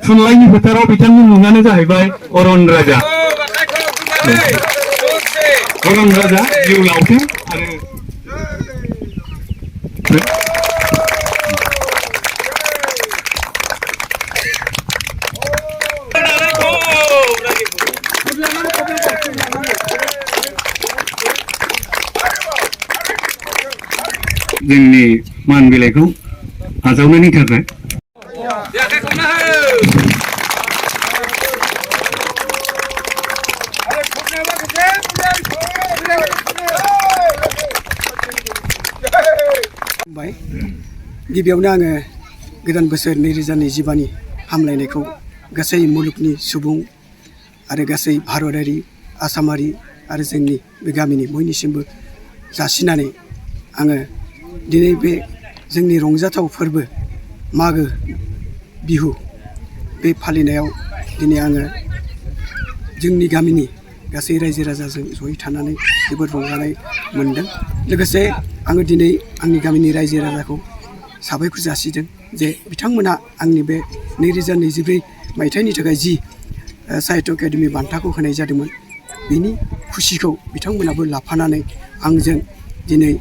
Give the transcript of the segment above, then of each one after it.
थुनलाइनि फोथाराव बिथांनि मुङानो जाहैबाय अरन राजा। अरन राजा जिउ लावथों आरो जोंनि मान बिलाइखौ आजावनायनि थाखाय गिबियावनो आङो गोदान बोसोर 2025नि हामलायनायखौ गासै मुलुगनि सुबुं आरो गासै भारतारि आसामारि आरो जोंनि बे गामिनि बयनिसिमबो जासिनानै आङो दिनै बे जोंनि रंजाथाव फोरबो मागो बिहु बे फालिनायाव दिनै आङो जोंनि गामिनि गासै रायजो राजाजों जयै थानानै जोबोद रंजानाय मोनदों। लोगोसे आङो दिनै आंनि गामिनि रायजो राजाखौ साबायखर जासिदों जे बिथांमोना आंनि बे 2024 मायथाइनि थाखाय जि साहित्य एकाडेमि बान्थाखौ होनाय जादोंमोन बेनि खुसिखौ बिथांमोनाबो लाफानानै आंजों दिनै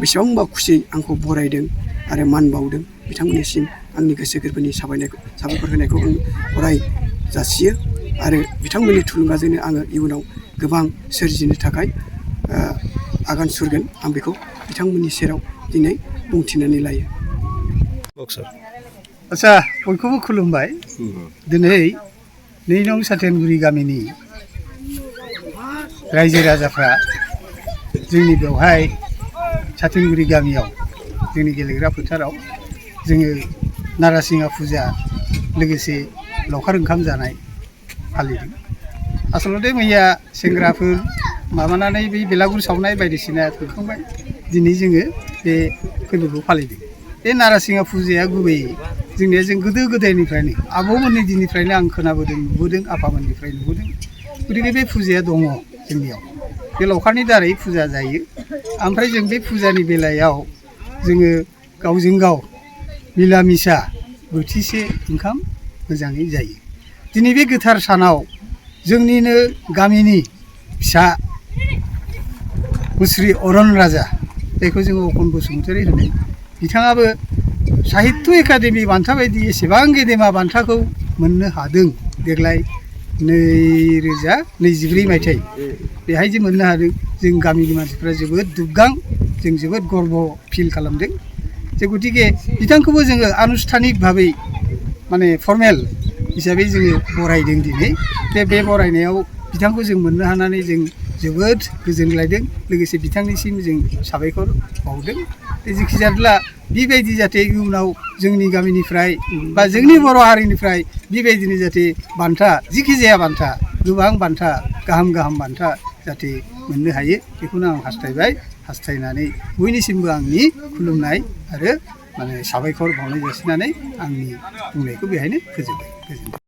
बेसेबांबा खुसियै आंखौ बरायदों आरो मान बावदों। बिथांमोननिसिम आंनि गोसो गोरबोनि साबायखर होनायखौ आं अराय जासियो आरो बिथांमोननि थुलुंगाजोंनो आङो इयुनाव गोबां सोरजिनो थाखाय आगान सुरगोन। आं बेखौ बिथांमोननि सेराव दिनै बुंथिनानै लायो। आच्छा, बयखौबो खुलुमबाय। दिनै 2 नं साथेनगुरि गामिनि रायजो राजाफ्रा जोंनि बेवहाय साथेनगुरि गामियाव जोंनि गेलेग्रा फोथाराव जोङो नारासिङा फुजा लोगोसे लावखार ओंखाम जानाय फालिदों। आसलते मैया सेंग्राफोर माबानानै बे बेलागुर सावनाय बायदिसिना खालामखांबाय। दिनै जोङो बे फोरबोखौ फालिदों। बे नारासिङा फुजाया गुबैयै जोंनिया जों गोदो गोदायनिफ्रायनो आबौमोननि दिननिफ्रायनो आं खोनाबोदों, नुबोदों, आफामोननिफ्राय नुबोदों। गतिके बे फुजाया दङ जोंनियाव। बे लावखारनि दारै फुजा जायो। ओमफ्राय जों बे फुजानि बेलायाव जोङो गावजों गाव मिला मिसा बोथिसे ओंखाम मोजाङै जायो। दिनै बे गोथार सानाव जोंनिनो गामिनि फिसा मुस्रि अरन राजा, जायखौ जोङो अखन बसुमतारी होनो, बिथाङाबो साहित्य एकाडेमि बान्था बायदि एसेबां गेदेमा बान्थाखौ मोननो हादों देग्लाय 2024 मायथाइ बेहाय जे मोननो हादों, जों गामिनि मानसिफ्रा जोबोद दुग्गां, जों जोबोद गर्व फिल खालामदों। जे गतिके बिथांखौबो जोङो आनुष्ठानिक भाबै माने फर्मेल हिसाबै जोङो बरायदों दिनै। बे बरायनायाव बिथांखौ जों मोननो हानानै जों जोबोद गोजोनलायदों। लोगोसे बिथांनिसिम जों साबायखर बावदों। जेखि जादोला बेबायदि जाहाथे इयुनाव जोंनि गामिनिफ्राय बा जोंनि बर' हारिनिफ्राय बेबायदिनो जाहाथे बान्था, जिखि जाया बान्था, गोबां बान्था, गाहाम गाहाम बान्था जाहाथे मोननो हायो बेखौनो आं हास्थायबाय। हास्थायनानै बयनिसिमबो आंनि खुलुमनाय आरो माने साबायखर बावनाय जासिनानै आंनि बुंनायखौ बेहायनो फोजोबबाय। गोजोनथों।